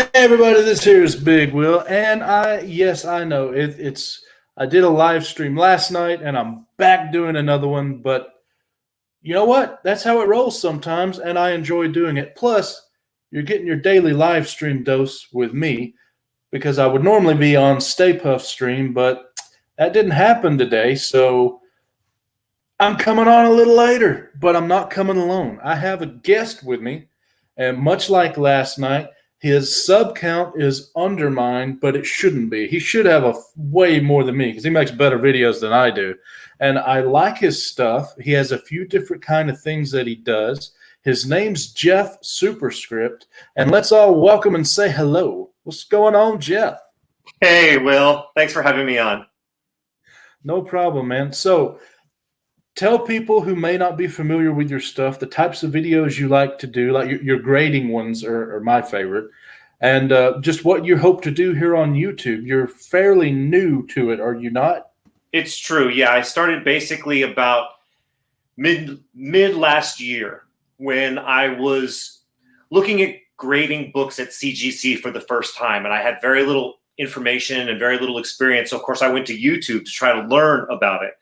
Hey everybody, this here is Big Will, and yes, I know it's I did a live stream last night, and I'm back doing another one. But you know what? That's how it rolls sometimes, and I enjoy doing it. Plus, you're getting your daily live stream dose with me because I would normally be on Stay Puft stream, but that didn't happen today, so I'm coming on a little later. But I'm not coming alone. I have a guest with me, and much like last night, his sub count is under mine, but it shouldn't be. He should have way more than me because he makes better videos than I do. And I like his stuff. He has a few different kind of things that he does. His name's Jeff Superscript. And let's all welcome and say hello. What's going on, Jeff? Hey, Will. Thanks for having me on. No problem, man. So tell people who may not be familiar with your stuff the types of videos you like to do. Like your grading ones are my favorite, and just what you hope to do here on YouTube. You're fairly new to it, are you not? It's true. Yeah, I started basically about mid last year when I was looking at grading books at CGC for the first time, and I had very little information and very little experience. So of course, I went to YouTube to try to learn about it.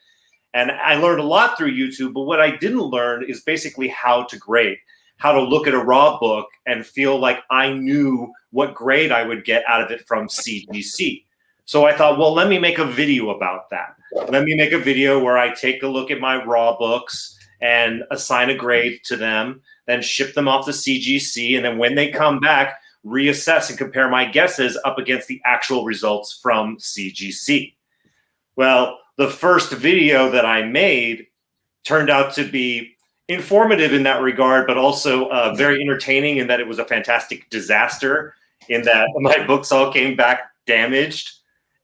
And I learned a lot through YouTube, but what I didn't learn is basically how to grade, how to look at a raw book and feel like I knew what grade I would get out of it from CGC. So I thought, well, let me make a video about that. Let me make a video where I take a look at my raw books and assign a grade to them, then ship them off to CGC. And then when they come back, reassess and compare my guesses up against the actual results from CGC. Well, the first video that I made turned out to be informative in that regard, but also very entertaining in that it was a fantastic disaster in that my books all came back damaged.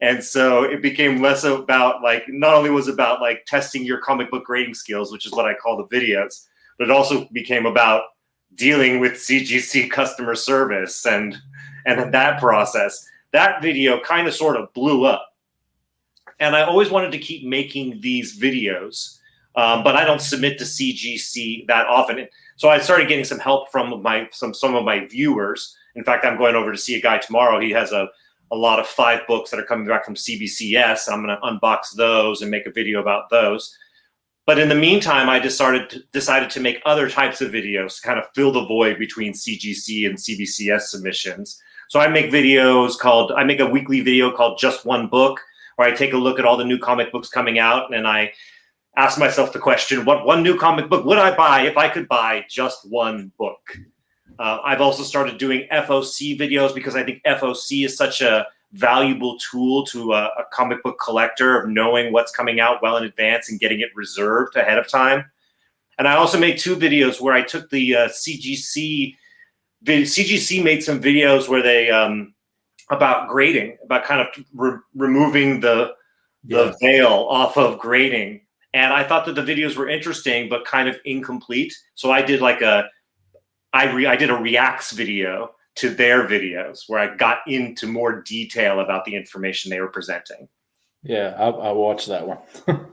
And so it became less about not only was it about testing your comic book grading skills, which is what I call the videos, but it also became about dealing with CGC customer service and that process. That video kind of sort of blew up. And I always wanted to keep making these videos, but I don't submit to CGC that often. So I started getting some help from some of my viewers. In fact, I'm going over to see a guy tomorrow. He has a lot of 5 books that are coming back from CBCS. I'm going to unbox those and make a video about those. But in the meantime, I decided to make other types of videos to kind of fill the void between CGC and CBCS submissions. So I make a weekly video called Just One Book, where I take a look at all the new comic books coming out, and I ask myself the question, what one new comic book would I buy if I could buy just one book? I've also started doing FOC videos because I think FOC is such a valuable tool to a comic book collector of knowing what's coming out well in advance and getting it reserved ahead of time. And I also made 2 videos where I took the CGC made some videos where they about grading, about kind of removing the veil off of grading. And I thought that the videos were interesting, but kind of incomplete. So I did I did a reacts video to their videos where I got into more detail about the information they were presenting. Yeah, I watched that one.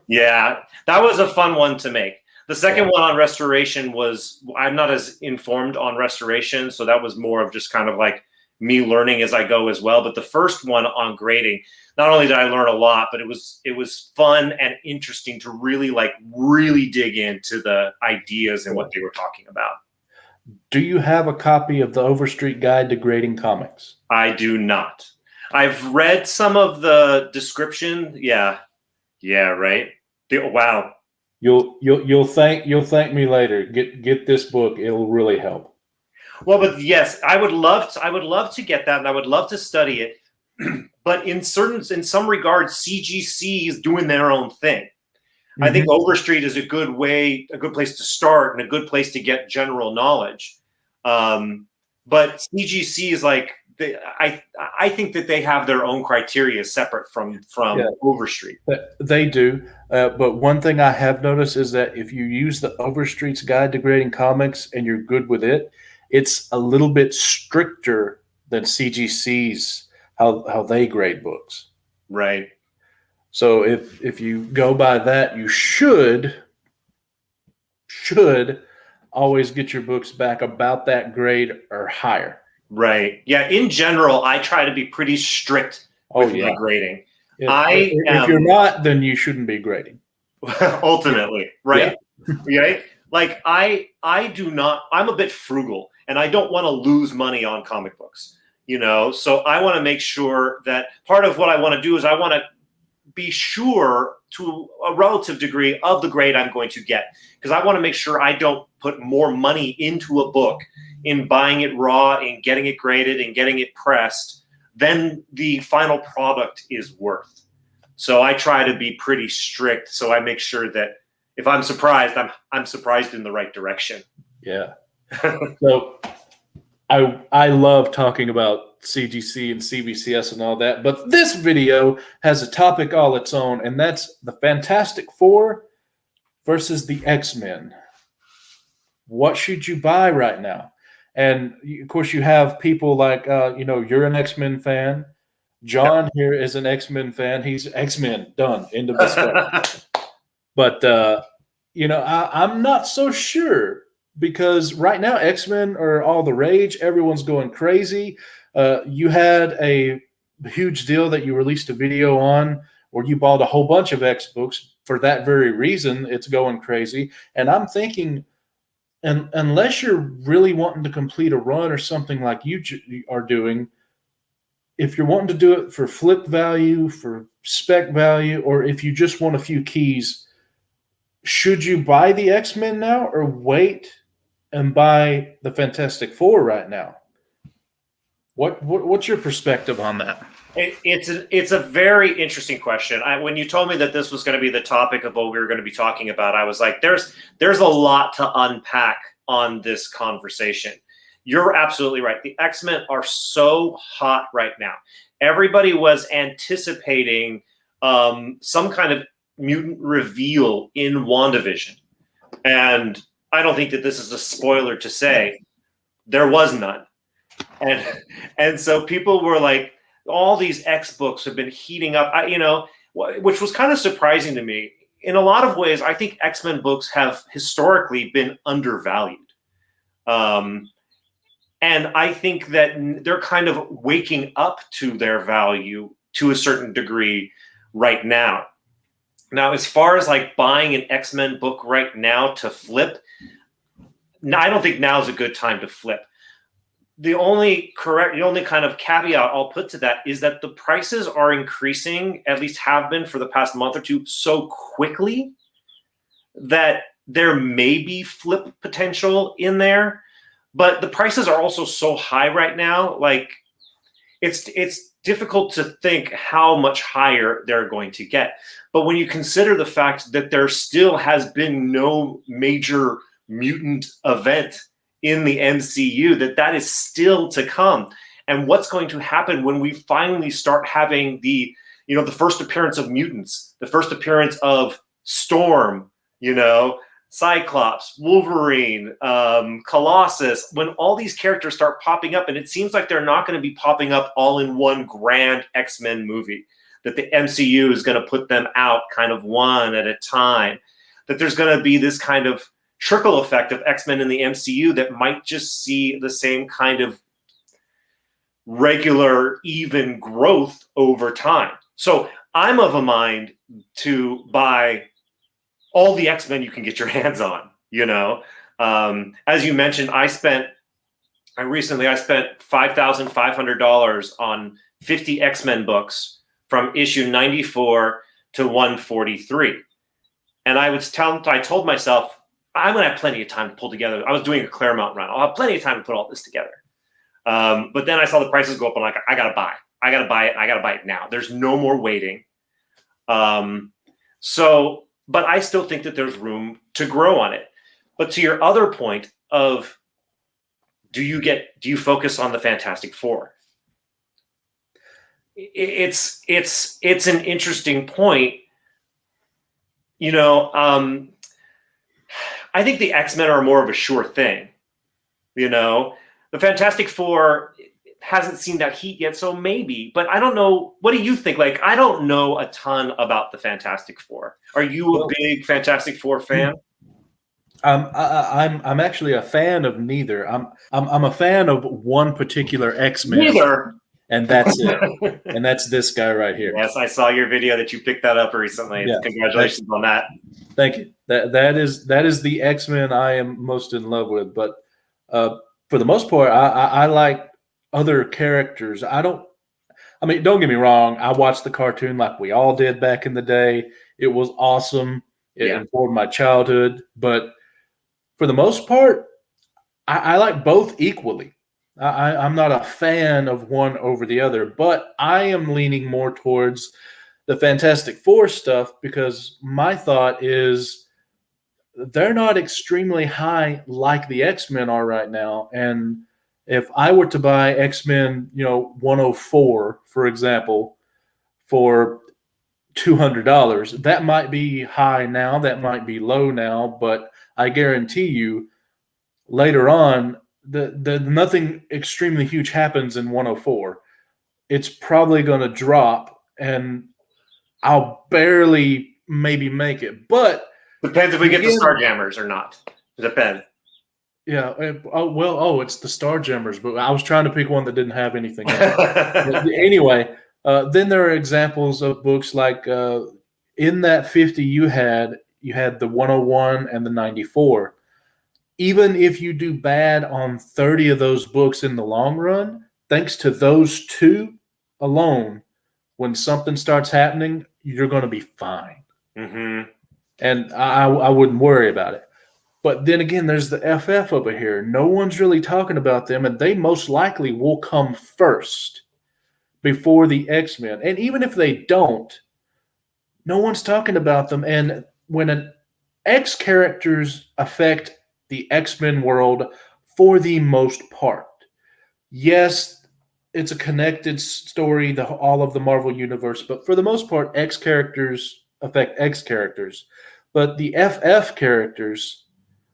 Yeah, that was a fun one to make. The second one on restoration I'm not as informed on restoration, so that was more of just kind of like me learning as I go as well. But the first one on grading, not only did I learn a lot, but it was fun and interesting to really dig into the ideas and what they were talking about. Do you have a copy of the Overstreet Guide to Grading Comics? I do not. I've read some of the description. Yeah, right. Wow. You'll thank me later. Get this book. It'll really help. Well, but yes, I would love to get that, and I would love to study it. But in some regards, CGC is doing their own thing. Mm-hmm. I think Overstreet is a good place to start and a good place to get general knowledge. But CGC is I think that they have their own criteria separate from Overstreet. They do. But one thing I have noticed is that if you use the Overstreet's Guide to Grading Comics and you're good with it, it's a little bit stricter than CGC's how they grade books. Right. So if you go by that, you should always get your books back about that grade or higher. Right. Yeah. In general, I try to be pretty strict Oh with my yeah. grading. If you're not, then you shouldn't be grading. Ultimately, right? Yeah. Right? Like I do not. I'm a bit frugal, and I don't want to lose money on comic books. So I want to make sure that part of what I want to do is I want to be sure to a relative degree of the grade I'm going to get, because I want to make sure I don't put more money into a book in buying it raw and getting it graded and getting it pressed than the final product is worth. So I try to be pretty strict. So I make sure that if I'm surprised, I'm surprised in the right direction. Yeah. So I love talking about CGC and CBCS and all that, but this video has a topic all its own, and that's the Fantastic Four versus the X-Men. What should you buy right now? And of course, you have people like you're an X-Men fan. John here is an X-Men fan. He's X-Men, done, end of discussion. But I'm not so sure, because right now X-Men are all the rage. Everyone's going crazy. You had a huge deal that you released a video on where you bought a whole bunch of X books for that very reason. It's going crazy. And I'm thinking, and unless you're really wanting to complete a run or something like you are doing, if you're wanting to do it for flip value, for spec value, or if you just want a few keys, should you buy the X-Men now or wait and buy the Fantastic Four right now? What's your perspective on that? It's a very interesting question. When you told me that this was going to be the topic of what we were going to be talking about, I was like, there's a lot to unpack on this conversation. You're absolutely right. The X-Men are so hot right now. Everybody was anticipating some kind of mutant reveal in WandaVision. And I don't think that this is a spoiler to say there was none. And so people were like, all these X books have been heating up, which was kind of surprising to me. In a lot of ways, I think X-Men books have historically been undervalued. And I think that they're kind of waking up to their value to a certain degree right now. Now, as far as like buying an X-Men book right now to flip, I don't think now is a good time to flip. The only kind of caveat I'll put to that is that the prices are increasing, at least have been for the past month or two, so quickly that there may be flip potential in there. But the prices are also so high right now, like it's difficult to think how much higher they're going to get. But when you consider the fact that there still has been no major mutant event in the MCU, that is still to come, and what's going to happen when we finally start having the first appearance of mutants, the first appearance of Storm, Cyclops, Wolverine, Colossus, when all these characters start popping up, and it seems like they're not going to be popping up all in one grand X-Men movie, that the MCU is going to put them out kind of one at a time, that there's going to be this kind of trickle effect of X-Men in the MCU that might just see the same kind of regular, even growth over time. So I'm of a mind to buy all the X-Men you can get your hands on, As you mentioned, I spent $5,500 on 50 X-Men books from issue 94 to 143. And I told myself, I'm going to have plenty of time to pull together. I was doing a Claremont run. I'll have plenty of time to put all this together. But then I saw the prices go up, and I got to buy it. I got to buy it now. There's no more waiting. But I still think that there's room to grow on it. But to your other point of, do you focus on the Fantastic Four? It's an interesting point. I think the X-Men are more of a sure thing. The Fantastic Four hasn't seen that heat yet, so maybe. But I don't know. What do you think? Like, I don't know a ton about the Fantastic Four. Are you a big Fantastic Four fan? I'm actually a fan of neither. I'm a fan of one particular X-Men, Neither. and that's it. And that's this guy right here. Yes, I saw your video that you picked that up recently. Yeah, Congratulations on that. Thank you. That is the X-Men I am most in love with. But for the most part, I like other characters. I mean, don't get me wrong. I watched the cartoon like we all did back in the day. It was awesome. It informed my childhood. But for the most part, I like both equally. I'm not a fan of one over the other, but I am leaning more towards the Fantastic Four stuff because my thought is they're not extremely high like the X-Men are right now. And if I were to buy X-Men, 104, for example, for $200, that might be high now, that might be low now, but I guarantee you later on, the nothing extremely huge happens in 104. It's probably going to drop, and I'll barely maybe make it. But depends if we get the Starjammers or not. It depends. Yeah. It's the Starjammers, but I was trying to pick one that didn't have anything. Anyway, then there are examples of books like in that 50 you had the 101 and the 94. Even if you do bad on 30 of those books in the long run, thanks to those two alone, when something starts happening, you're going to be fine. Mm-hmm. And I wouldn't worry about it. But then again, there's the FF over here. No one's really talking about them, and they most likely will come first before the X-Men. And even if they don't, no one's talking about them. And when an X characters affect the X-Men world for the most part. Yes, it's a connected story, all of the Marvel universe, but for the most part, X characters affect X characters. But the FF characters,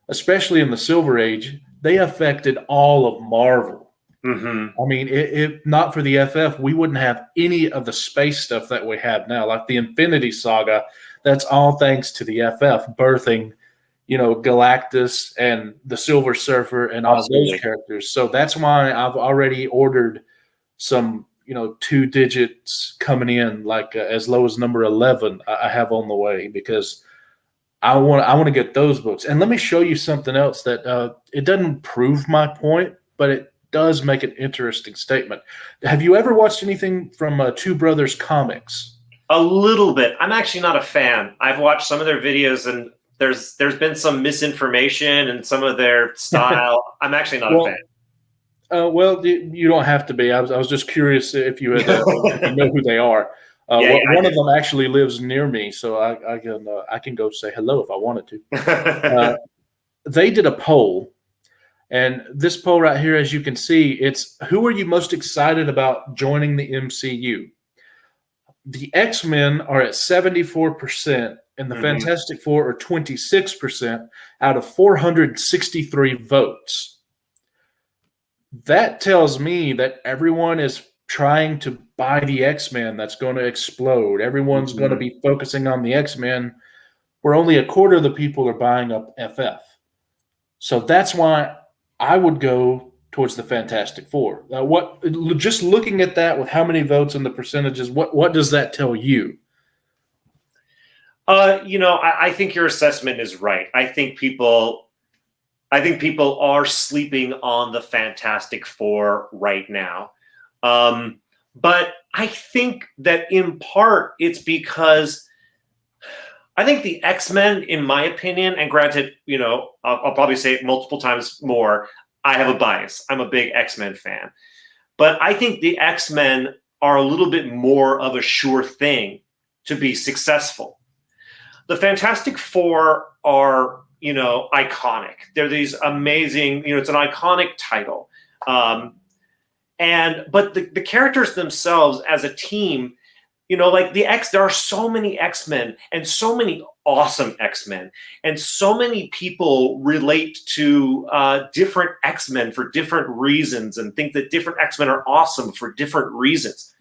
especially in the Silver Age, they affected all of Marvel. Mm-hmm. I mean, if not for the FF, we wouldn't have any of the space stuff that we have now, like the Infinity Saga. That's all thanks to the FF birthing Galactus and the Silver Surfer and all those characters. So that's why I've already ordered some, 2 digits coming in, like as low as number 11 I have on the way, because I want to get those books. And let me show you something else that it doesn't prove my point, but it does make an interesting statement. Have you ever watched anything from Two Brothers Comics? A little bit. I'm actually not a fan. I've watched some of their videos, and there's been some misinformation and some of their style. I'm actually not a fan. Well, you don't have to be. I was just curious if you had if you know who they are. One of them actually lives near me, so I can go say hello if I wanted to. They did a poll, and this poll right here, as you can see, it's who are you most excited about joining the MCU? The X-Men are at 74%, and the Fantastic Four are 26% out of 463 votes. That tells me that everyone is trying to buy the X-Men that's going to explode. Everyone's going to be focusing on the X-Men, where only a quarter of the people are buying up FF. So that's why I would go towards the Fantastic Four. Just looking at that with how many votes and the percentages, what does that tell you? I think your assessment is right. I think people are sleeping on the Fantastic Four right now. But I think that in part it's because I think the X-Men, in my opinion, and granted, I'll probably say it multiple times more, I have a bias. I'm a big X-Men fan. But I think the X-Men are a little bit more of a sure thing to be successful. The Fantastic Four are, iconic. They're these amazing, it's an iconic title. But the characters themselves as a team, like there are so many X-Men and so many awesome X-Men, and so many people relate to different X-Men for different reasons and think that different X-Men are awesome for different reasons.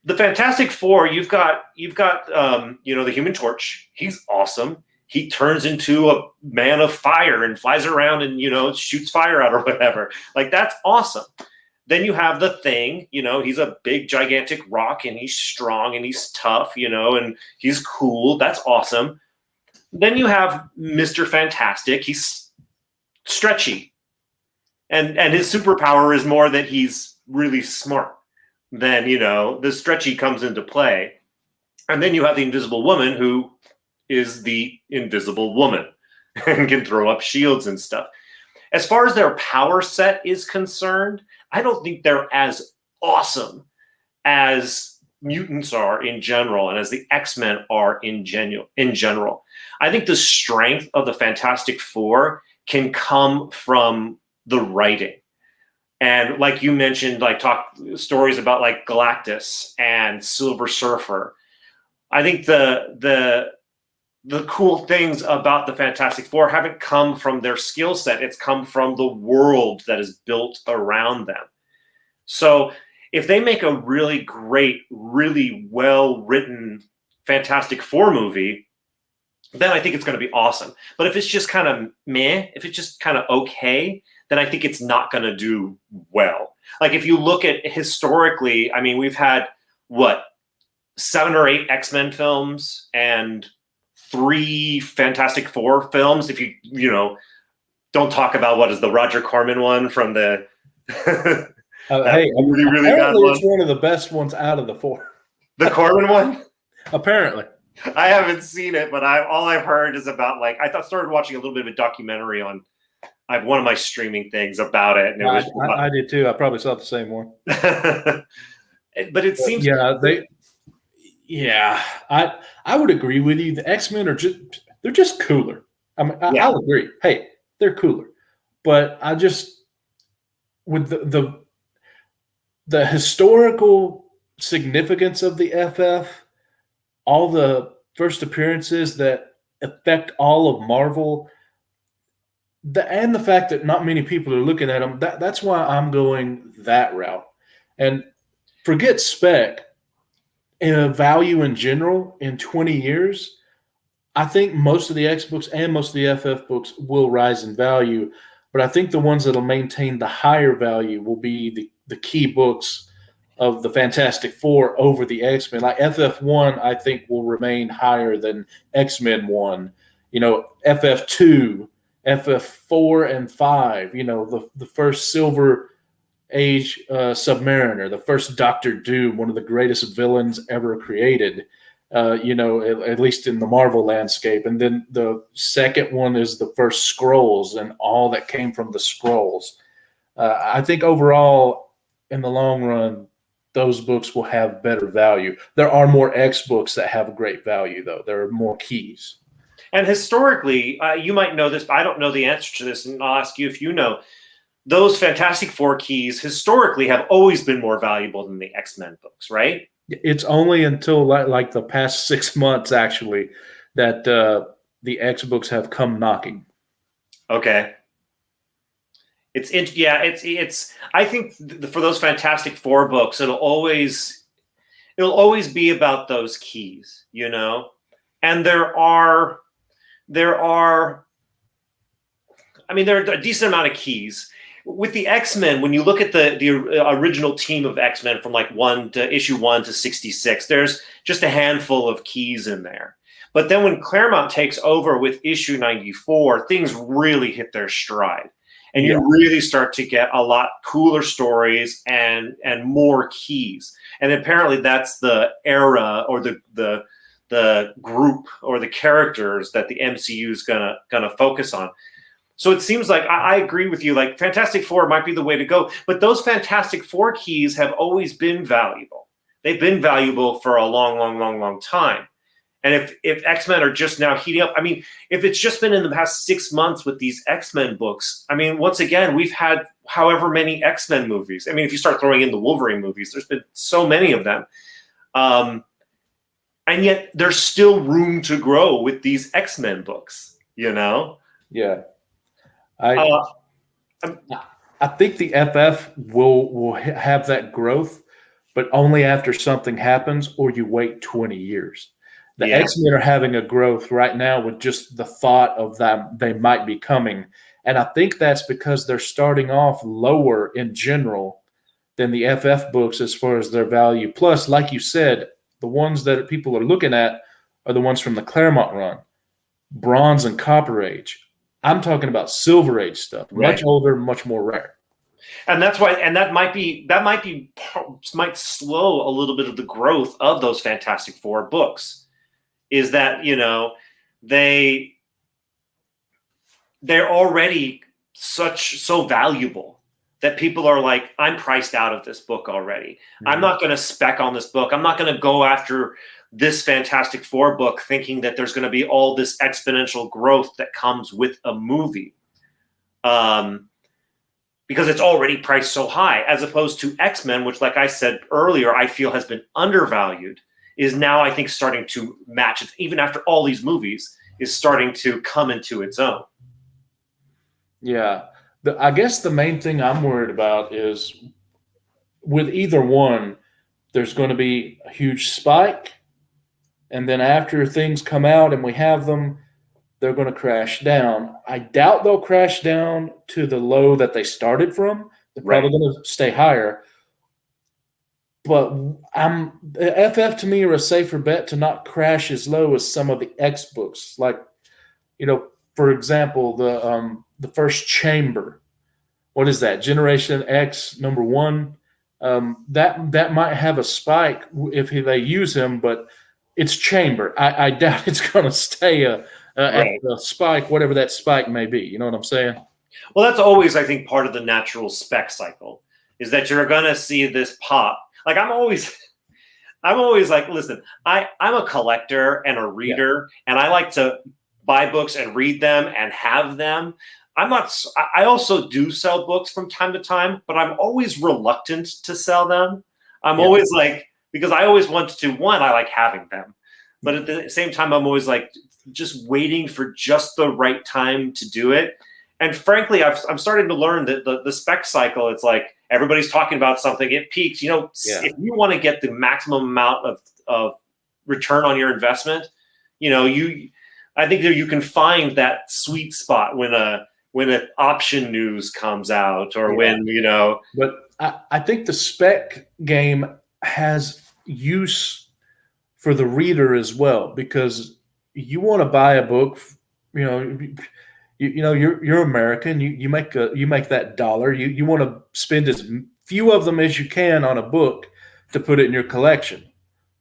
The Fantastic Four, you've got the Human Torch. He's awesome. he turns into a man of fire and flies around and, shoots fire out or whatever. Like, that's awesome. Then you have the Thing, he's a big, gigantic rock and he's strong and he's tough, and he's cool. That's awesome. Then you have Mr. Fantastic. He's stretchy. And his superpower is more that he's really smart. Then, the stretchy comes into play. And then you have the Invisible Woman, who is the Invisible Woman and can throw up shields and stuff. As far as their power set is concerned, I don't think they're as awesome as mutants are in general and as the X-Men are in general. I think the strength of the Fantastic Four can come from the writing. And like you mentioned, like talk stories about like Galactus and Silver Surfer. I think the cool things about the Fantastic Four haven't come from their skill set. It's come from the world that is built around them. So if they make a really great, really well-written Fantastic Four movie, then I think it's going to be awesome. But if it's just kind of meh, if it's just kind of okay, then I think it's not going to do well. Like if you look at historically, I mean, we've had, 7 or 8 X-Men films and 3 Fantastic Four films. If you don't talk about what is the Roger Corman one from the hey, really bad it's one. one of the best ones out of the 4. The Corman one? Apparently. I haven't seen it, but all I've heard is about started watching a little bit of a documentary on one of my streaming things about it. And I did too. I probably saw the same one. But it seems I would agree with you. The X-Men they're just cooler. I mean, I'll agree. Hey, they're cooler. But I just with the historical significance of the FF, all the first appearances that affect all of Marvel, and the fact that not many people are looking at them, that's why I'm going that route. And forget spec. Value in general in 20 years, I think most of the X books and most of the FF books will rise in value. But I think the ones that will maintain the higher value will be the key books of the Fantastic Four over the X-Men. Like FF1, I think will remain higher than X-Men 1. FF2, FF4 and 5, the first Silver Age Submariner, the first Doctor Doom, one of the greatest villains ever created, at least in the Marvel landscape. And then the second one is the first Skrulls and all that came from the Skrulls. I think overall, in the long run, those books will have better value. There are more X books that have great value, though. There are more keys. And historically, you might know this, but I don't know the answer to this, and I'll ask you if you know. Those Fantastic Four keys historically have always been more valuable than the X-Men books, right? It's only until like the past 6 months, actually, that the X books have come knocking. Okay. It's. I think for those Fantastic Four books, it'll always be about those keys, And there are a decent amount of keys. With the X-Men, when you look at the original team of X-Men from issue 1 to 66, there's just a handful of keys in there. But then when Claremont takes over with issue 94, things really hit their stride. And you really start to get a lot cooler stories and more keys. And apparently that's the era or the group or the characters that the MCU is gonna focus on. So it seems like I agree with you. Like Fantastic Four might be the way to go, but those Fantastic Four keys have always been valuable. They've been valuable for a long, long, long, long time. And if X-Men are just now heating up, I mean, if it's just been in the past 6 months with these X-Men books, I mean, once again, we've had however many X-Men movies. I mean, if you start throwing in the Wolverine movies, there's been so many of them. And yet there's still room to grow with these X-Men books, Yeah. I think the FF will have that growth, but only after something happens or you wait 20 years. The Yeah. X-Men are having a growth right now with just the thought of that they might be coming. And I think that's because they're starting off lower in general than the FF books as far as their value. Plus, like you said, the ones that people are looking at are the ones from the Claremont run, Bronze and Copper Age. I'm talking about Silver Age stuff, much older, much more rare. And that's why, and that might slow a little bit of the growth of those Fantastic Four books. Is that, you know, they're already so valuable that people are like, I'm priced out of this book already. Mm-hmm. I'm not going to spec on this book. I'm not going to go after this Fantastic Four book thinking that there's going to be all this exponential growth that comes with a movie. Because it's already priced so high, as opposed to X-Men, which, like I said earlier, I feel has been undervalued, is now, I think, starting to match it, even after all these movies, is starting to come into its own. Yeah. I guess the main thing I'm worried about is with either one, there's going to be a huge spike, and then after things come out and we have them, they're going to crash down. I doubt they'll crash down to the low that they started from. They're probably going to stay higher. But the FF to me are a safer bet to not crash as low as some of the X books. Like, you know, for example, the first Chamber. What is that? Generation X #1. That might have a spike if they use him, but it's Chamber. I doubt it's going to stay at the spike, whatever that spike may be. You know what I'm saying? Well, that's always, I think, part of the natural spec cycle, is that you're going to see this pop. Like I'm always like, listen, I'm a collector and a reader, and I like to buy books and read them and have them. I also do sell books from time to time, but I'm always reluctant to sell them. I'm always like, because I always want to, one, I like having them, but at the same time, I'm always like just waiting for just the right time to do it. And frankly, I'm starting to learn that the spec cycle, it's like everybody's talking about something, it peaks. You know, if you want to get the maximum amount of return on your investment, you know, I think that you can find that sweet spot when an option news comes out, or when, you know. But I think the spec game has use for the reader as well, because you want to buy a book, you know. You know, you're American. You make that dollar. You want to spend as few of them as you can on a book to put it in your collection.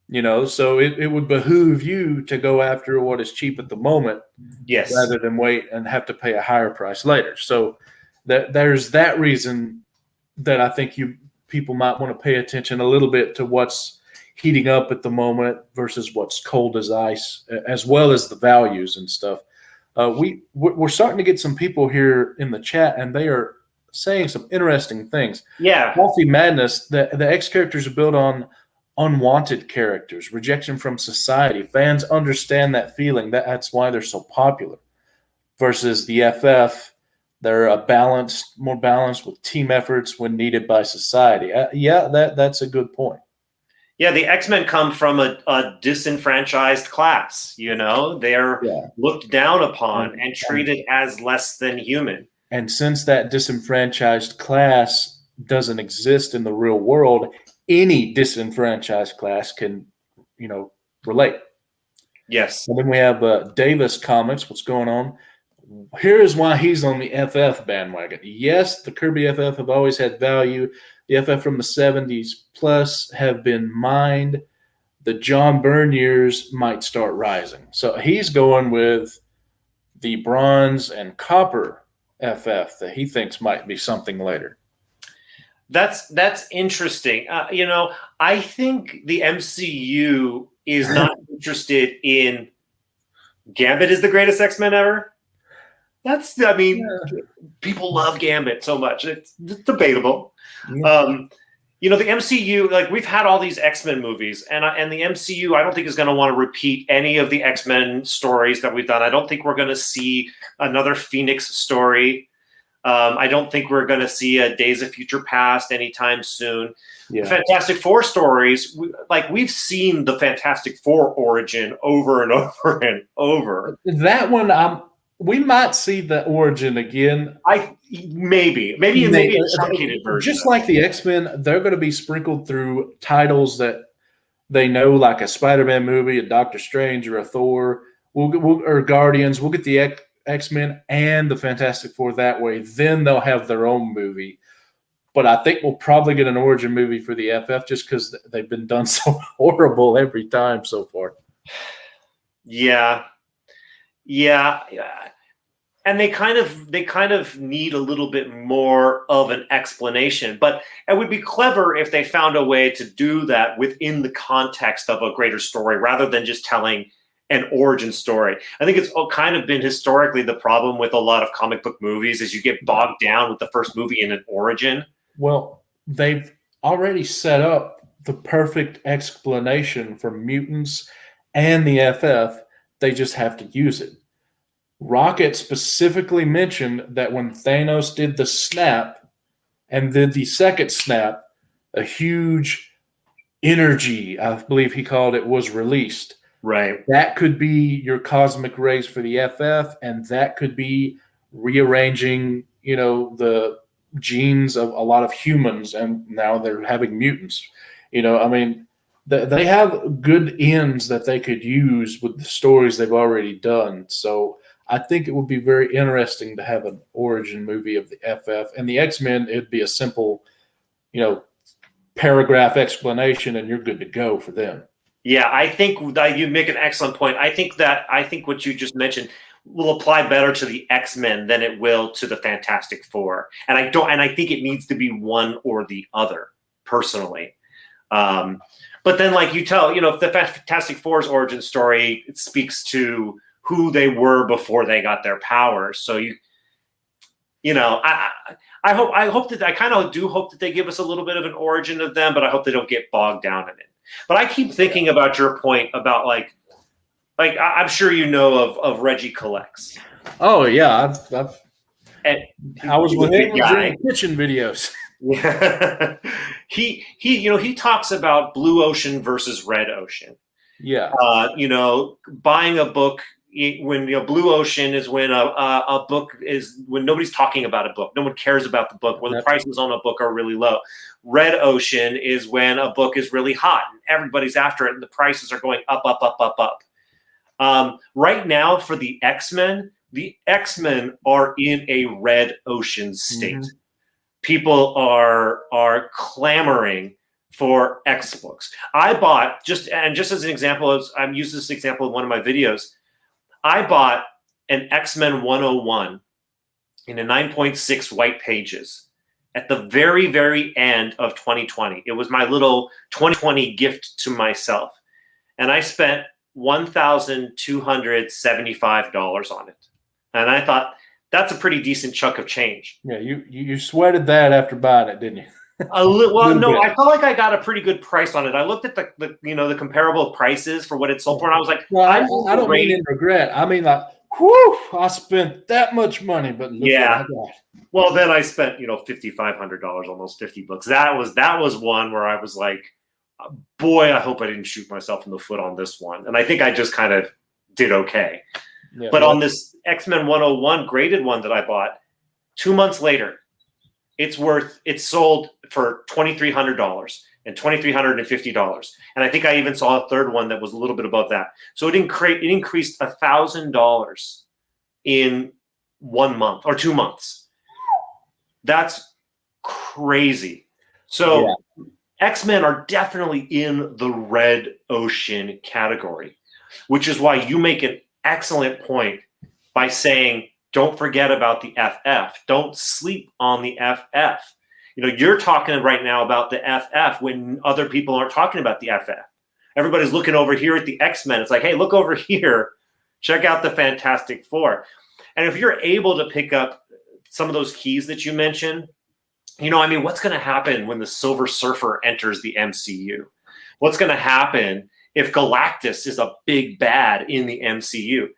You know, so it would behoove you to go after what is cheap at the moment, rather than wait and have to pay a higher price later. So there's that reason that I think people might want to pay attention a little bit to what's heating up at the moment versus what's cold as ice, as well as the values and stuff. We're starting to get some people here in the chat, and they are saying some interesting things. Yeah. Coffee Madness, the X characters are built on unwanted characters, rejection from society. Fans understand that feeling. That's why they're so popular. Versus the FF, they're more balanced with team efforts when needed by society. That's a good point. Yeah, the X-Men come from a disenfranchised class, you know. They're looked down upon and treated as less than human. And since that disenfranchised class doesn't exist in the real world, any disenfranchised class can, you know, relate. Yes. And then we have Davis Comics. What's going on? Here is why he's on the FF bandwagon. Yes, the Kirby FF have always had value. The FF from the 70s plus have been mined. The John Byrne years might start rising. So he's going with the Bronze and Copper FF that he thinks might be something later. That's interesting. You know, I think the MCU is not interested in Gambit is the greatest X-Men ever. People love Gambit so much. It's debatable. Yeah. You know, the MCU, like we've had all these X-Men movies, and the MCU, I don't think is going to want to repeat any of the X-Men stories that we've done. I don't think we're going to see another Phoenix story. I don't think we're going to see a Days of Future Past anytime soon. Yeah. The Fantastic Four stories, we've seen the Fantastic Four origin over and over and over. That one, we might see the origin again. Maybe a truncated version. Just like the X-Men, they're going to be sprinkled through titles that they know, like a Spider-Man movie, a Doctor Strange, or a Thor, or Guardians. We'll get the X-Men and the Fantastic Four that way. Then they'll have their own movie. But I think we'll probably get an origin movie for the FF just because they've been done so horrible every time so far. Yeah. And they kind of need a little bit more of an explanation. But it would be clever if they found a way to do that within the context of a greater story rather than just telling an origin story. I think it's kind of been historically the problem with a lot of comic book movies is you get bogged down with the first movie in an origin. Well, they've already set up the perfect explanation for mutants and the FF. They just have to use it. Rocket specifically mentioned that when Thanos did the snap and then the second snap, a huge energy, I believe he called it, was released. Right. That could be your cosmic rays for the FF, and that could be rearranging, the genes of a lot of humans, and now they're having mutants. They have good ends that they could use with the stories they've already done. So I think it would be very interesting to have an origin movie of the FF. And the X-Men, it'd be a simple, paragraph explanation, and you're good to go for them. Yeah, I think that you make an excellent point. I think what you just mentioned will apply better to the X-Men than it will to the Fantastic Four. And I think it needs to be one or the other, personally. But then, like you tell, the Fantastic Four's origin story, it speaks to who they were before they got their powers. So I hope that I kind of do hope that they give us a little bit of an origin of them, but I hope they don't get bogged down in it. But I keep thinking about your point about like I'm sure of Reggie Collects. Oh yeah, I was with him doing kitchen videos. Yeah, he talks about blue ocean versus red ocean. Yeah, buying a book when blue ocean is when a book is when nobody's talking about a book, no one cares about the book, where the prices on a book are really low. Red ocean is when a book is really hot and everybody's after it and the prices are going up, up, up, up, up. Right now for the X-Men are in a red ocean state. Mm-hmm. People are clamoring for X books. I bought just as an example, I'm using this example in one of my videos. I bought an X-Men 101 in a 9.6 white pages at the very, very end of 2020. It was my little 2020 gift to myself. And I spent $1,275 on it. And I thought, that's a pretty decent chunk of change. Yeah, you sweated that after buying it, didn't you? No, I felt like I got a pretty good price on it. I looked at the comparable prices for what it sold for, and I was like, well, I don't mean in regret. I mean like, whew, I spent that much money, but look what I got. Well, then I spent $5,500, almost $50. That was one where I was like, boy, I hope I didn't shoot myself in the foot on this one. And I think I just kind of did okay. Yeah, but on this X-Men 101 graded one that I bought, 2 months later, it's sold for $2,300 and $2,350. And I think I even saw a third one that was a little bit above that. So it increased $1,000 in 1 month or 2 months. That's crazy. So X-Men are definitely in the red ocean category, which is why you make an excellent point by saying, don't forget about the FF. Don't sleep on the FF. You're talking right now about the FF when other people aren't talking about the FF. Everybody's looking over here at the X-Men. It's like, hey, look over here. Check out the Fantastic Four. And if you're able to pick up some of those keys that you mentioned, what's going to happen when the Silver Surfer enters the MCU? What's going to happen if Galactus is a big bad in the MCU?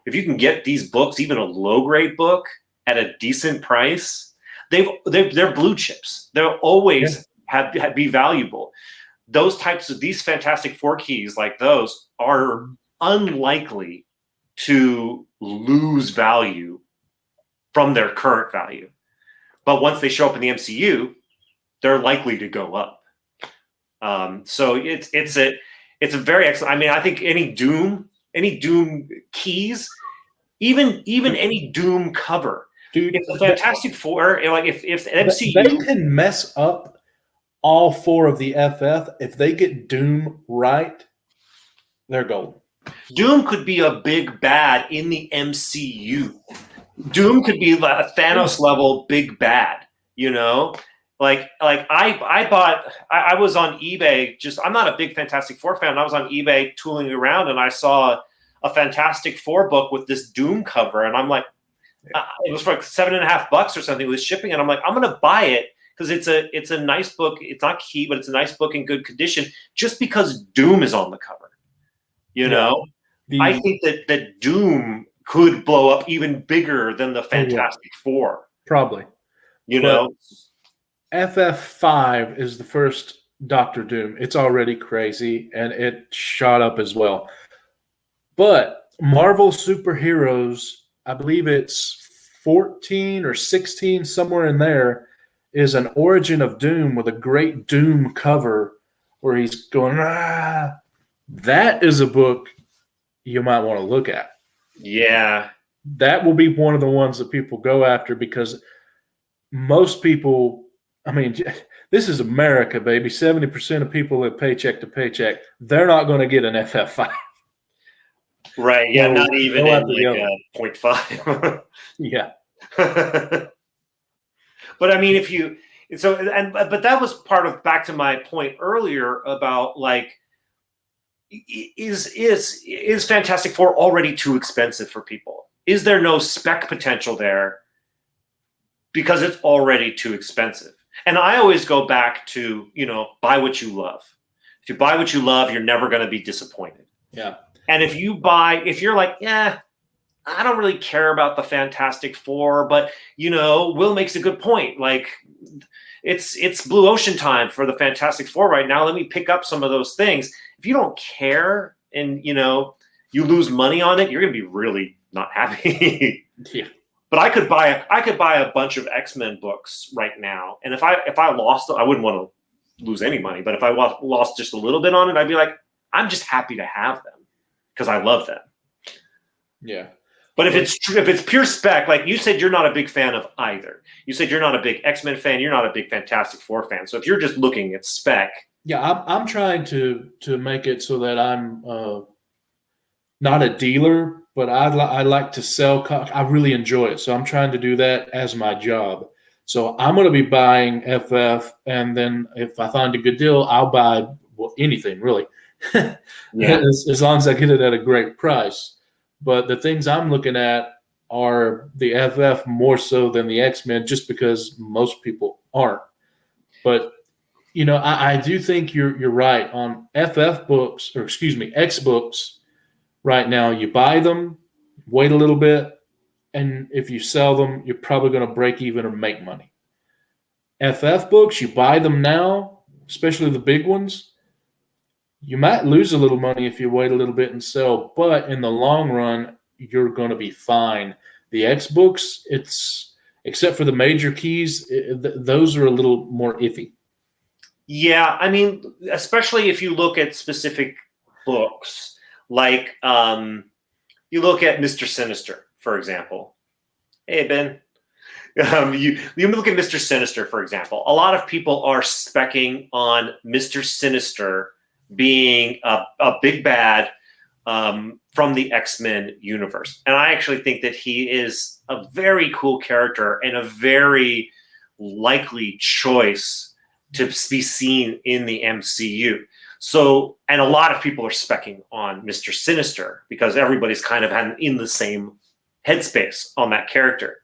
If you can get these books, even a low-grade book, at a decent price, they're blue chips. They'll always be valuable. These Fantastic Four keys like those are unlikely to lose value from their current value. But once they show up in the MCU, they're likely to go up. So it's a very excellent. I mean, I think any Doom keys, even any Doom cover, Dude, if the Fantastic Four, like if the MCU, they can mess up all 4 of the FF. If they get Doom right, they're golden. Doom could be a big bad in the MCU. Doom could be a Thanos level big bad, you know? Like I was on eBay, I'm not a big Fantastic Four fan. I was on eBay tooling around and I saw a Fantastic Four book with this Doom cover. And I'm like, it was for like $7.50 or something with shipping. And I'm like, I'm going to buy it because it's a nice book. It's not key, but it's a nice book in good condition just because Doom is on the cover. You know, I think that Doom could blow up even bigger than the Fantastic Four. Probably. You know? FF5 is the first Doctor Doom. It's already crazy, and it shot up as well. But Marvel Superheroes, I believe it's 14 or 16, somewhere in there, is an Origin of Doom with a great Doom cover where he's going, ah. That is a book you might want to look at. Yeah. That will be one of the ones that people go after because most people, I mean, this is America, baby. 70% of people live paycheck to paycheck. They're not going to get an FF5. Right. Yeah. Not even in like a 0.5. Yeah. But I mean, but that was part of, back to my point earlier about like, is Fantastic Four already too expensive for people? Is there no spec potential there because it's already too expensive? And I always go back to, buy what you love. If you buy what you love, you're never going to be disappointed. Yeah. And if you're like, yeah, I don't really care about the Fantastic Four, but Will makes a good point. Like it's blue ocean time for the Fantastic Four right now. Let me pick up some of those things. If you don't care and you lose money on it, you're going to be really not happy. Yeah. But I could buy a bunch of X-Men books right now, and if I lost, I wouldn't want to lose any money. But if I lost just a little bit on it, I'd be like, I'm just happy to have them because I love them. Yeah. But if it's pure spec, like you said, you're not a big fan of either. You said you're not a big X-Men fan. You're not a big Fantastic Four fan. So if you're just looking at spec. Yeah, I'm trying to make it so that I'm not a dealer, but I like to sell. I really enjoy it, so I'm trying to do that as my job. So I'm going to be buying FF, and then if I find a good deal, I'll buy anything really, Yeah. as long as I get it at a great price. But the things I'm looking at are the FF more so than the X-Men, just because most people aren't. But I do think you're right on FF books, or excuse me, X books. Right now, you buy them, wait a little bit, and if you sell them, you're probably going to break even or make money. FF books, you buy them now, especially the big ones. You might lose a little money if you wait a little bit and sell, but in the long run, you're going to be fine. The X books, except for the major keys, those are a little more iffy. Yeah, I mean, especially if you look at specific books, like you look at Mr. Sinister, for example. Hey, Ben. You look at Mr. Sinister, for example. A lot of people are speccing on Mr. Sinister being a big bad from the X-Men universe. And I actually think that he is a very cool character and a very likely choice to be seen in the MCU. So, and a lot of people are speccing on Mr. Sinister because everybody's kind of in the same headspace on that character.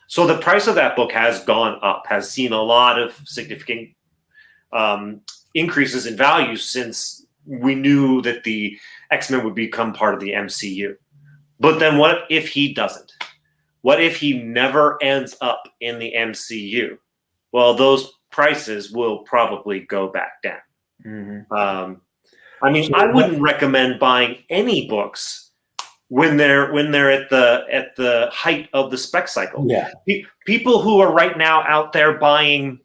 So the price of that book has gone up, has seen a lot of significant increases in value since we knew that the X-Men would become part of the MCU. But then what if he doesn't? What if he never ends up in the MCU? Well, those prices will probably go back down. Mm-hmm. I mean, So I wouldn't recommend buying any books when they're at the height of the spec cycle. Yeah. People who are right now out there buying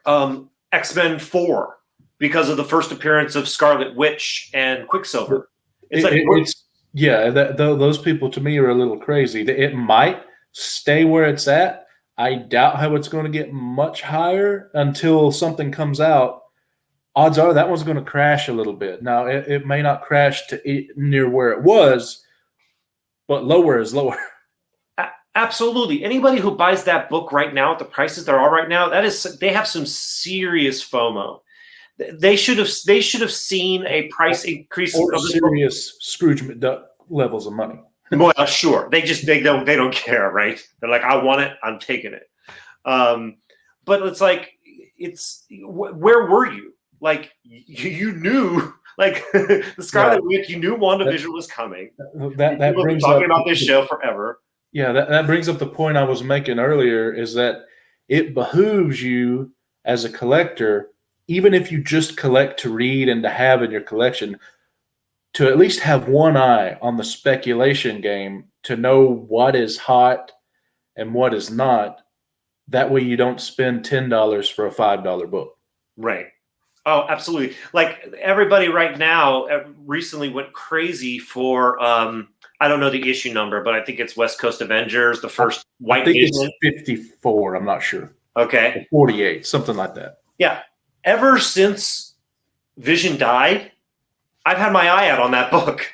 X-Men 4 because of the first appearance of Scarlet Witch and Quicksilver. Those people to me are a little crazy. It might stay where it's at. I doubt how it's going to get much higher until something comes out. Odds are that one's going to crash a little bit. Now, it may not crash to near where it was, but lower is lower. Absolutely. Anybody who buys that book right now at the prices there are right now, they have some serious FOMO. They should have seen a price increase or serious Scrooge McDuck levels of money. Well, sure. They don't care, right? They're like, I want it, I'm taking it. But it's like, where were you? Like you knew, like the Scarlet Witch, you knew WandaVision was coming. That brings talking about this show forever. Yeah, that brings up the point I was making earlier, is that it behooves you as a collector, even if you just collect to read and to have in your collection, to at least have one eye on the speculation game to know what is hot and what is not. That way you don't spend $10 for a $5 book. Right. Oh, absolutely. Like everybody right now recently went crazy for, I don't know the issue number, but I think it's West Coast Avengers, the first White Vision. It's 54, I'm not sure. Okay. 48, something like that. Yeah. Ever since Vision died, I've had my eye out on that book.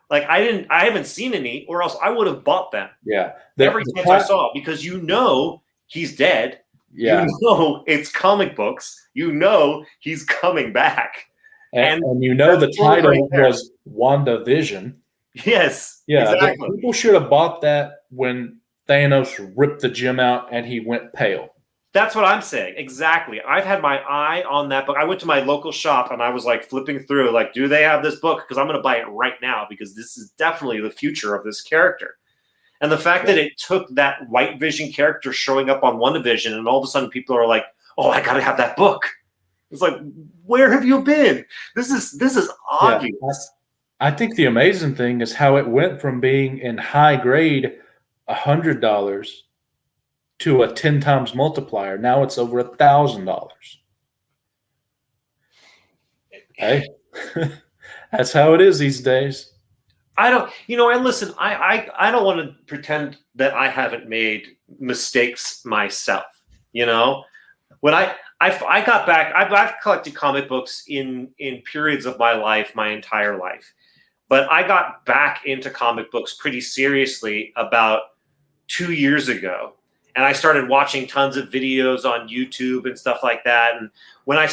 Like I haven't seen any, or else I would have bought them. Yeah. Every chance I saw, because he's dead. Yeah. It's comic books. He's coming back. And the title was WandaVision. Yes. Yeah. Exactly. People should have bought that when Thanos ripped the gem out and he went pale. That's what I'm saying. Exactly. I've had my eye on that book. I went to my local shop and I was like flipping through, like, do they have this book? Because I'm going to buy it right now, because this is definitely the future of this character. And the fact that it took that White Vision character showing up on WandaVision, and all of a sudden people are like, "Oh, I got to have that book." It's like, where have you been? This is obvious. Yeah. I think the amazing thing is how it went from being in high grade $100 to a 10 times multiplier. Now it's over $1,000. Hey, that's how it is these days. I don't, and listen, I don't want to pretend that I haven't made mistakes myself. When I got back, I've collected comic books in periods of my life, my entire life, but I got back into comic books pretty seriously about 2 years ago. And I started watching tons of videos on YouTube and stuff like that. And when I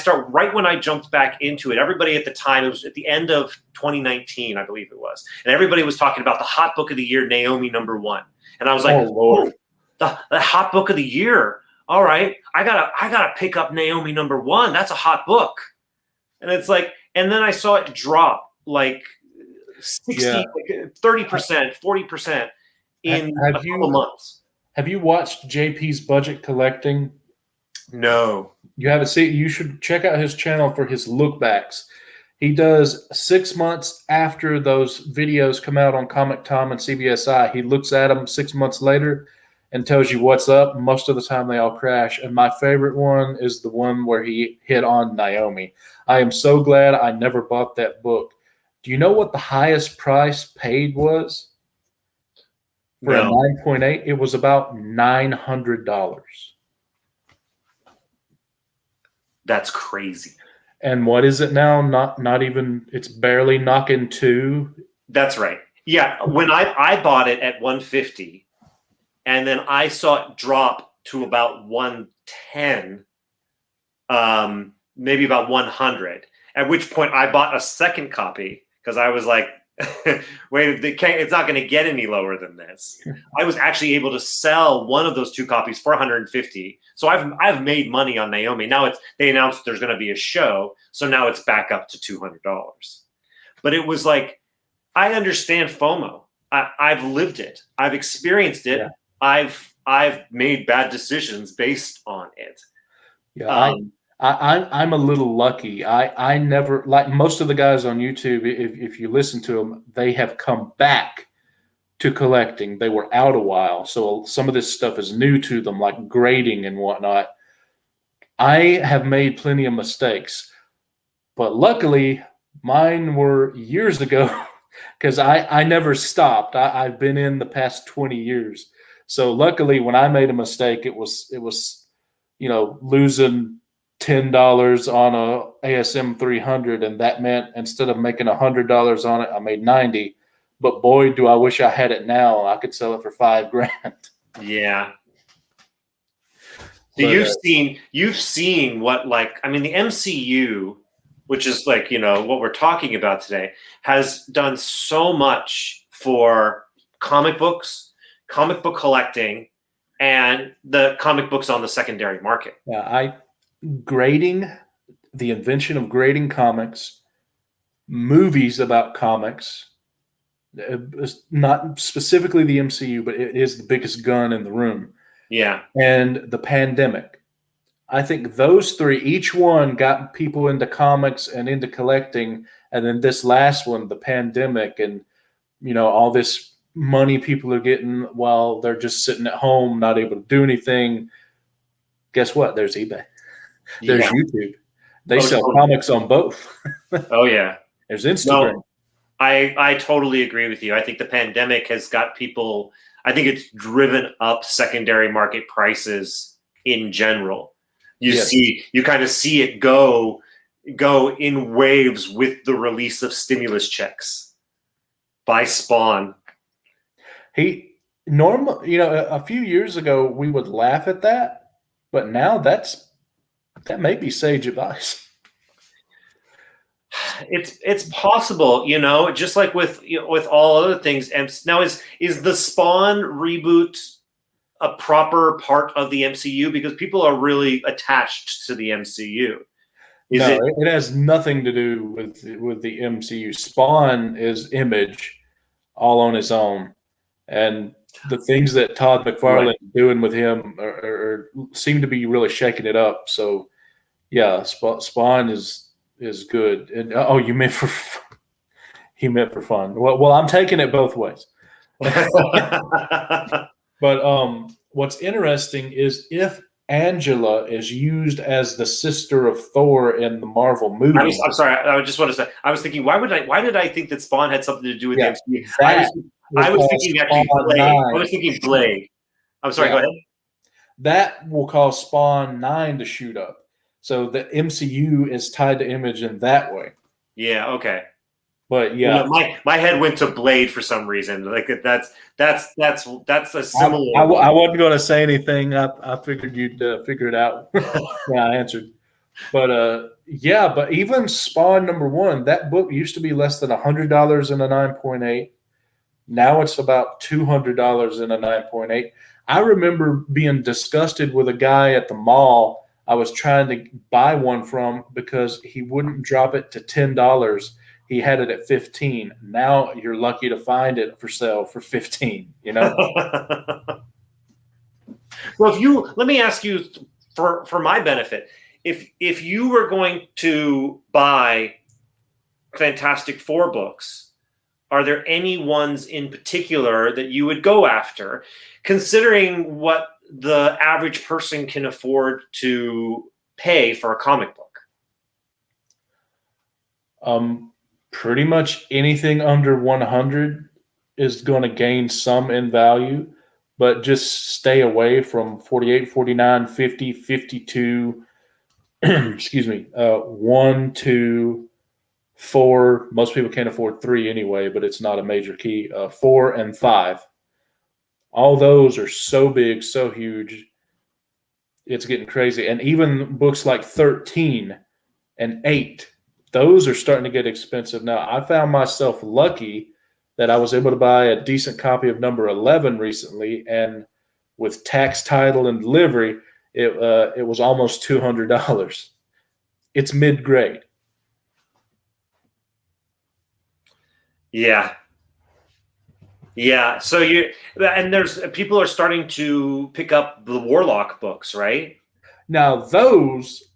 jumped back into it, everybody at the time, it was at the end of 2019, I believe it was, and everybody was talking about the hot book of the year, Naomi #1. And I was like, oh, Lord. The hot book of the year. All right, I gotta pick up Naomi #1. That's a hot book. And it's like, and then I saw it drop like 60, 30%, 40% in a couple of months. Have you watched JP's Budget Collecting? No. You haven't seen? You should check out his channel for his look backs. He does 6 months after those videos come out on Comic Tom and CBSI. He looks at them 6 months later and tells you what's up. Most of the time they all crash. And my favorite one is the one where he hit on Naomi. I am so glad I never bought that book. Do you know what the highest price paid was? For a 9.8, it was about $900. That's crazy. And what is it now? Not even. It's barely knocking 2. That's right. Yeah, when I bought it at $150, and then I saw it drop to about $110, maybe about $100. At which point I bought a second copy because I was like, wait, it's not going to get any lower than this. I was actually able to sell one of those 2 copies for $150. So I've made money on Naomi. Now they announced there's going to be a show, so now it's back up to $200. But it was like, I understand FOMO. I've lived it. I've experienced it. Yeah. I've made bad decisions based on it. Yeah, I'm a little lucky. I never, like most of the guys on YouTube, if you listen to them, they have come back to collecting. They were out a while, so some of this stuff is new to them, like grading and whatnot. I have made plenty of mistakes, but luckily mine were years ago because I never stopped. I've been in the past 20 years. So luckily when I made a mistake, it was losing $10 on a ASM 300, and that meant instead of making $100 on it, I made 90. But boy, do I wish I had it now. I could sell it for $5,000. Yeah. So But, you've seen what, like, I mean, the MCU, which is like, what we're talking about today, has done so much for comic books, comic book collecting, and the comic books on the secondary market. Yeah, the invention of grading comics, movies about comics, not specifically the MCU, but it is the biggest gun in the room. Yeah. And the pandemic. I think those three, each one got people into comics and into collecting. And then this last one, the pandemic, and all this money people are getting while they're just sitting at home, not able to do anything. Guess what? There's eBay. There's YouTube. They sell comics on both. Oh yeah. There's Instagram. No, I totally agree with you. I think the pandemic has got people, I think it's driven up secondary market prices in general. You kind of see it go in waves with the release of stimulus checks by Spawn. A few years ago we would laugh at that, but now that may be sage advice. It's possible, just like with all other things. Now, is the Spawn reboot a proper part of the MCU? Because people are really attached to the MCU. It has nothing to do with the MCU. Spawn is Image all on its own, and the things that Todd McFarlane is doing with him seem to be really shaking it up. So, yeah, Spawn is good. And you meant he meant for fun. Well, I'm taking it both ways. But what's interesting is if Angela is used as the sister of Thor in the Marvel movie. I'm sorry. I just want to say, I was thinking, why did I think that Spawn had something to do with the MCU? I was thinking actually Blade. I was thinking Blade. I'm sorry. Go ahead. That will cause Spawn 9 to shoot up. So the MCU is tied to Image in that way. Yeah. Okay. But yeah, my head went to Blade for some reason. Like that's a similar. I wasn't going to say anything. I figured you'd figure it out. Yeah, I answered. But but even Spawn #1, that book used to be less than $100 in a 9.8. Now it's about $200 in a 9.8. I remember being disgusted with a guy at the mall I was trying to buy one from because he wouldn't drop it to $10. He had it at 15. Now you're lucky to find it for sale for 15, Well, let me ask you for my benefit, if you were going to buy Fantastic Four books, are there any ones in particular that you would go after, considering what the average person can afford to pay for a comic book? Pretty much anything under 100 is going to gain some in value, but just stay away from 48, 49, 50, 52, excuse me, 1, 2, 4. Most people can't afford 3 anyway, but it's not a major key. 4 and 5. All those are so big, so huge. It's getting crazy. And even books like 13 and 8, those are starting to get expensive now. I found myself lucky that I was able to buy a decent copy of number 11 recently, and with tax, title, and delivery, it was almost $200. It's mid-grade. Yeah. Yeah. So and there's people are starting to pick up the Warlock books, right? Now those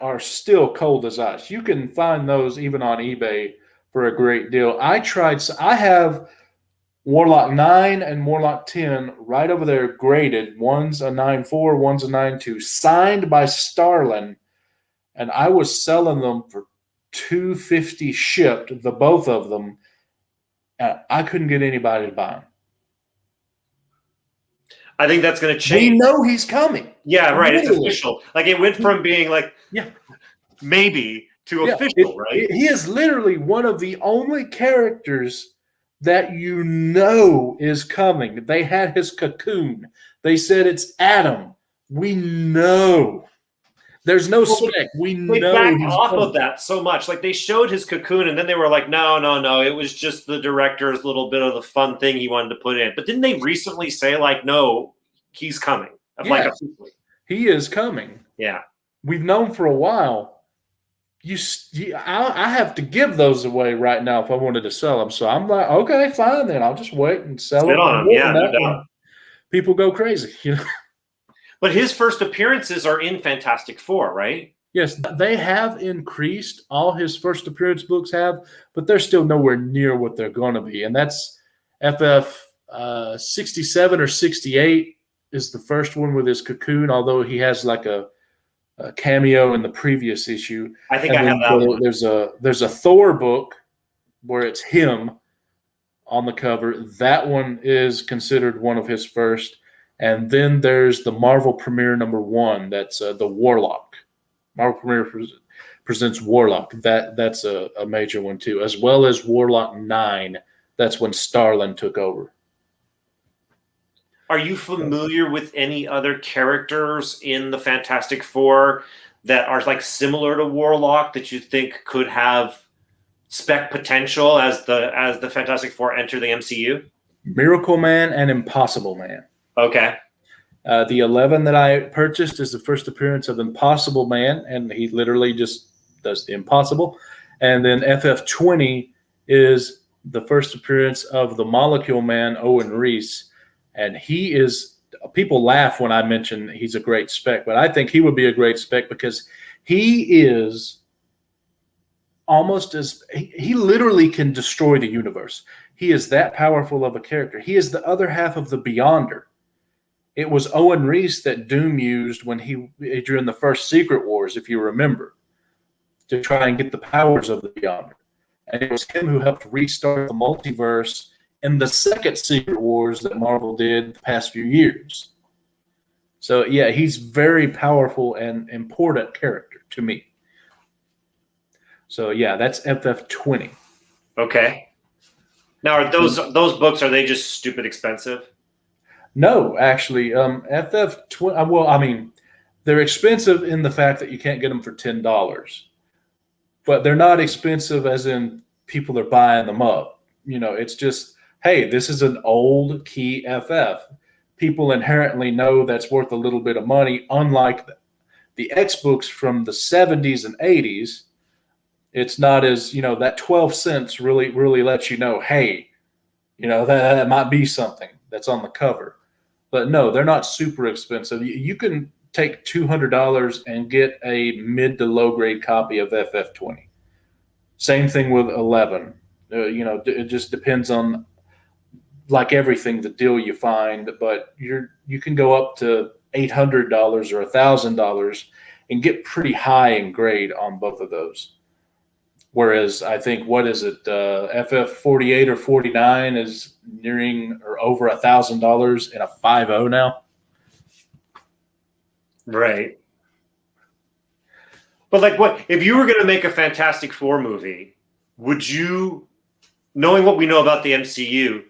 are still cold as ice. You can find those even on eBay for a great deal. I have Warlock 9 and Warlock 10 right over there graded. One's a 9.4, one's a 9.2, signed by Starlin, and I was selling them for $250 shipped, the both of them. And I couldn't get anybody to buy them. I think that's going to We change. know he's coming. Yeah, right. It's Literally. official. Like it went from being like Yeah. maybe to official, right? He is literally one of the only characters that you know is coming. They had his cocoon. They said it's Adam. We know. There's no spec. We They know backed he's off coming. of that so much. Like they showed his cocoon, and then they were like, no. It was just the director's little bit of the fun thing he wanted to put in. But didn't they recently say like, no, he's coming? Like, Yes. He is coming. yeah. We've known for a while. I have to give those away right now if I wanted to sell them. So I'm like, okay, fine, then I'll just wait and sell Sit them. on 'em, yeah, no doubt. People go crazy, you know. But his first appearances are in Fantastic Four, right? Yes, they have increased. All his first appearance books have, but they're still nowhere near what they're going to be. And that's FF 67 or 68 is the first one with his cocoon, although he has like a cameo in the previous issue. I think And I have that one. There's a Thor book where it's him on the cover. That one is considered one of his first. And then there's the Marvel Premiere #1. That's the Warlock. Marvel Premiere presents Warlock. That's a major one too, as well as Warlock 9. That's when Starlin took over. Are you familiar with any other characters in the Fantastic Four that are like similar to Warlock that you think could have spec potential as the Fantastic Four enter the MCU? Miracle Man and Impossible Man. Okay. The 11 that I purchased is the first appearance of Impossible Man, and he literally just does the impossible. And then FF20 is the first appearance of the Molecule Man, Owen Reese. And he is, people laugh when I mention he's a great spec, but I think he would be a great spec because he is almost he literally can destroy the universe. He is that powerful of a character. He is the other half of the Beyonder. It was Owen Reese that Doom used during the first Secret Wars, if you remember, to try and get the powers of the Beyonder. And it was him who helped restart the multiverse in the second Secret Wars that Marvel did the past few years. So, yeah, he's very powerful and important character to me. So, yeah, that's FF20. Okay. Now, are those books, are they just stupid expensive? No, actually, FF20, well, I mean, they're expensive in the fact that you can't get them for $10. But they're not expensive as in people are buying them up. You know, it's just, hey, this is an old key FF. People inherently know that's worth a little bit of money, unlike the X books from the 70s and 80s. It's not as, you know, that 12 cents really lets you know, hey, you know, that might be something that's on the cover. But no, they're not super expensive. You can take $200 and get a mid to low grade copy of FF20. Same thing with 11. You know, it just depends on, like everything, the deal you find. But you can go up to $800 or $1,000 and get pretty high in grade on both of those. Whereas I think, what is it, FF48 or 49 is nearing or over $1,000 in a 5.0 now. Right. But like, what if you were going to make a Fantastic Four movie? Would you, knowing what we know about the MCU,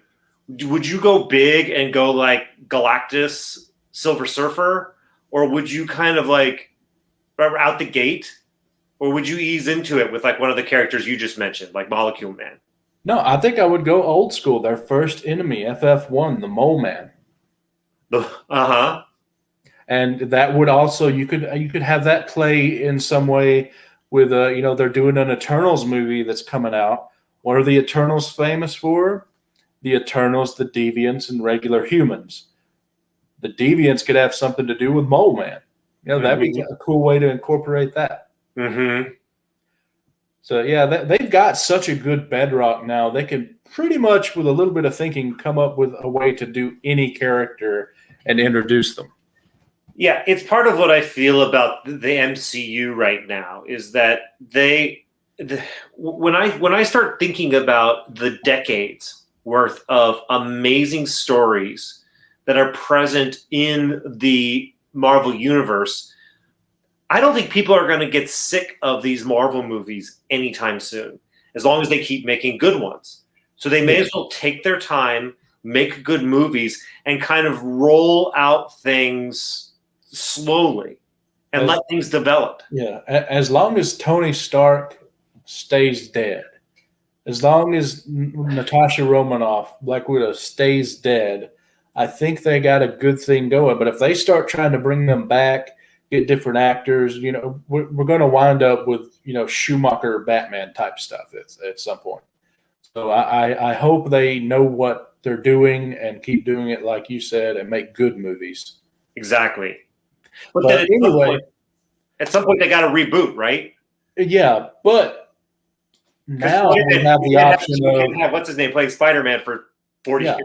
would you go big and go like Galactus, Silver Surfer, or would you kind of like out the gate? Or would you ease into it with like one of the characters you just mentioned, like Molecule Man? No, I think I would go old school. Their first enemy, FF1, the Mole Man. Uh-huh. And that would also, you could have that play in some way with, you know, they're doing an Eternals movie that's coming out. What are the Eternals famous for? the Eternals, the Deviants, and regular humans. The Deviants could have something to do with Mole Man. That'd be a cool way to incorporate that. Mm-hmm. So, yeah, they've got such a good bedrock now. They can pretty much, with a little bit of thinking, come up with a way to do any character and introduce them. Yeah, it's part of what I feel about the MCU right now is that when I start thinking about the decades worth of amazing stories that are present in the Marvel Universe, I don't think people are going to get sick of these Marvel movies anytime soon, as long as they keep making good ones. So they may as well take their time, make good movies, and kind of roll out things slowly and let things develop. Yeah, as long as Tony Stark stays dead, as long as Natasha Romanoff, Black Widow, stays dead, I think they got a good thing going. But if they start trying to bring them back, get different actors, we're going to wind up with, Schumacher Batman type stuff at some point. So I hope they know what they're doing and keep doing it, like you said, and make good movies. Exactly. But then anyway, at some point they got to reboot, right? Yeah, but now we have the option of what's his name playing Spider-Man for 40 years.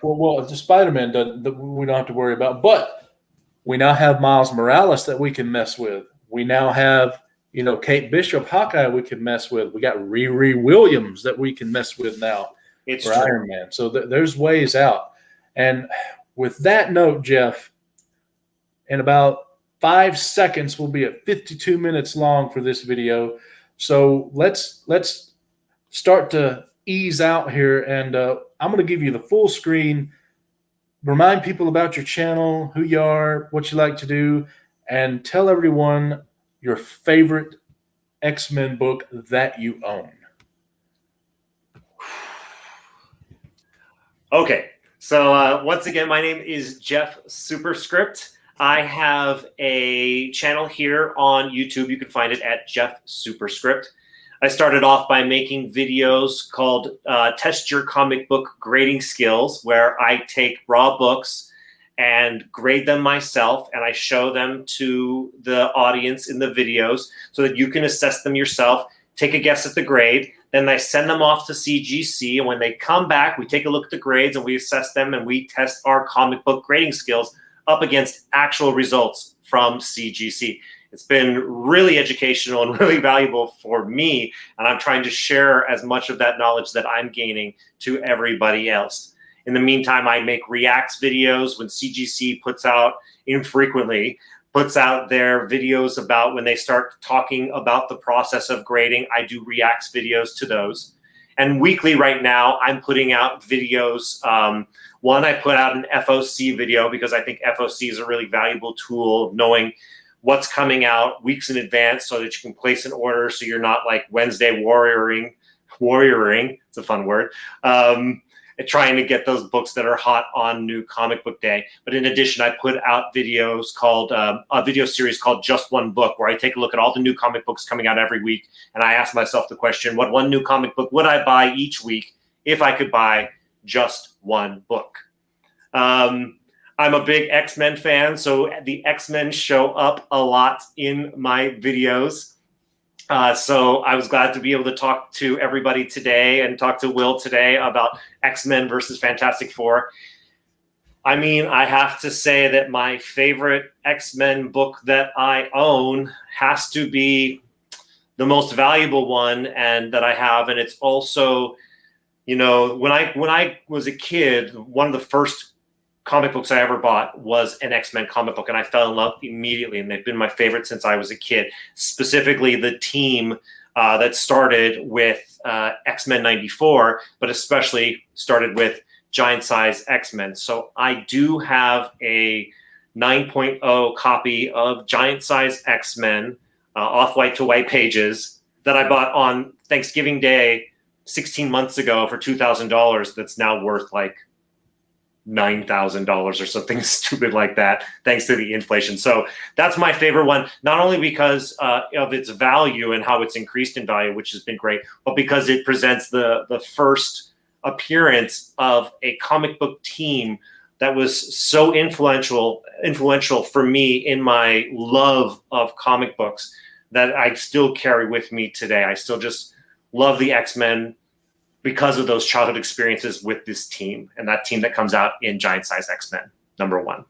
Well, the Spider-Man we don't have to worry about, but we now have Miles Morales that we can mess with. We now have, Kate Bishop, Hawkeye, we can mess with. We got Riri Williams that we can mess with now for Iron Man. So there's ways out. And with that note, Jeff, in about 5 seconds, we'll be at 52 minutes long for this video. So let's start to ease out here, and I'm going to give you the full screen. Remind people about your channel, who you are, what you like to do, and tell everyone your favorite X-Men book that you own. Okay. So once again, my name is Jeff Superscript. I have a channel here on YouTube. You can find it at Jeff Superscript. I started off by making videos called Test Your Comic Book Grading Skills, where I take raw books and grade them myself, and I show them to the audience in the videos so that you can assess them yourself, take a guess at the grade. Then I send them off to CGC, and when they come back, we take a look at the grades and we assess them, and we test our comic book grading skills up against actual results from CGC. It's been really educational and really valuable for me, and I'm trying to share as much of that knowledge that I'm gaining to everybody else. In the meantime, I make reacts videos when CGC puts out their videos about when they start talking about the process of grading. I do reacts videos to those. And weekly right now, I'm putting out videos. One, I put out an FOC video because I think FOC is a really valuable tool of knowing what's coming out weeks in advance so that you can place an order so you're not like Wednesday warrioring, it's a fun word, and trying to get those books that are hot on New Comic Book Day. But in addition, I put out videos called, a video series called Just One Book, where I take a look at all the new comic books coming out every week, and I ask myself the question, what one new comic book would I buy each week if I could buy just one book? I'm a big X-Men fan, so the X-Men show up a lot in my videos. So I was glad to be able to talk to everybody today and talk to Will today about X-Men versus Fantastic Four. I mean, I have to say that my favorite X-Men book that I own has to be the most valuable one and that I have. And it's also, when I was a kid, one of the first comic books I ever bought was an X-Men comic book, and I fell in love immediately, and they've been my favorite since I was a kid. Specifically, the team that started with X-Men 94, but especially started with Giant Size X-Men. So I do have a 9.0 copy of Giant Size X-Men, off-white to white pages, that I bought on Thanksgiving Day 16 months ago for $2,000 that's now worth like $9,000 or something stupid like that, thanks to the inflation. So that's my favorite one, not only because of its value and how it's increased in value, which has been great, but because it presents the first appearance of a comic book team that was so influential for me in my love of comic books that I still carry with me today. I still just love the X-Men because of those childhood experiences with this team, and that team that comes out in Giant Size X-Men #1.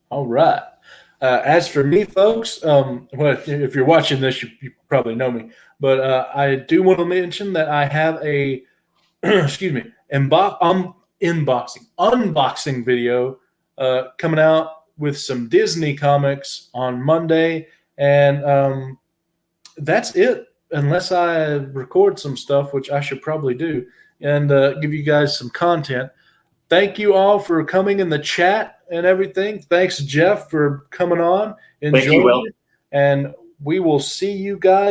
All right. As for me, folks, well, if you're watching this, you probably know me, but I do want to mention that I have a excuse me, unboxing video coming out with some Disney comics on Monday, and that's it. Unless I record some stuff, which I should probably do, and give you guys some content. Thank you all for coming in the chat and everything. Thanks, Jeff, for coming on. Thank you, Will. And we will see you guys